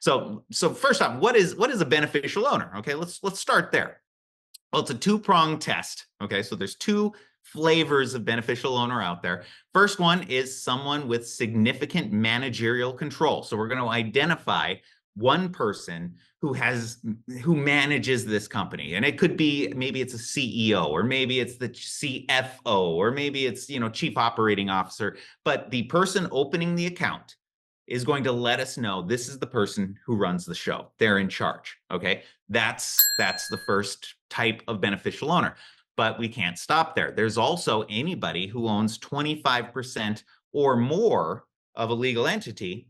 So first off, what is a beneficial owner? Okay, let's start there. Well, it's a two-pronged test. Okay, so there's two flavors of beneficial owner out there. First one is someone with significant managerial control. So we're going to identify one person who manages this company, and it could be maybe it's a CEO, or maybe it's the CFO, or maybe it's chief operating officer. But the person opening the account is going to let us know this is the person who runs the show. They're in charge. Okay, that's the first type of beneficial owner. But we can't stop there. There's also anybody who owns 25% or more of a legal entity.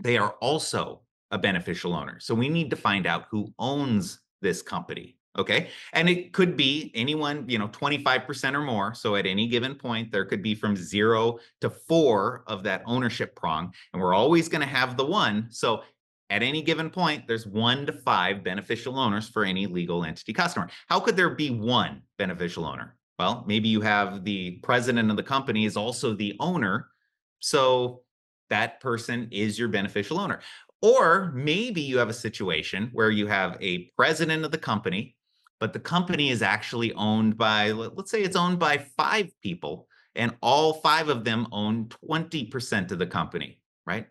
They are also a beneficial owner. So we need to find out who owns this company. Okay. And it could be anyone, 25% or more. So at any given point, there could be from 0 to 4 of that ownership prong. And we're always going to have the one. So at any given point, there's 1 to 5 beneficial owners for any legal entity customer. How could there be one beneficial owner? Well, maybe you have the president of the company is also the owner. So that person is your beneficial owner. Or maybe you have a situation where you have a president of the company, but the company is actually owned by, let's say it's owned by 5 people, and all 5 of them own 20% of the company, right?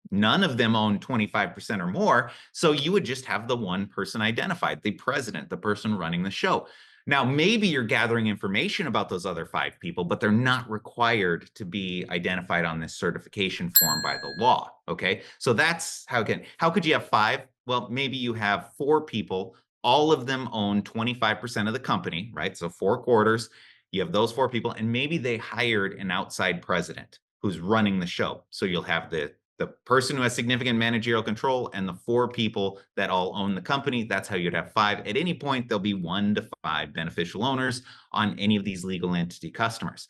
None of them own 25% or more. So you would just have the one person identified, the president, the person running the show. Now, maybe you're gathering information about those other 5 people, but they're not required to be identified on this certification form by the law. Okay. So that's how could you have 5? Well, maybe you have 4 people. All of them own 25% of the company, right? So 4 quarters. You have those 4 people, and maybe they hired an outside president who's running the show. So you'll have the person who has significant managerial control and the 4 people that all own the company. That's how you'd have 5. At any point, there'll be 1 to 5 beneficial owners on any of these legal entity customers.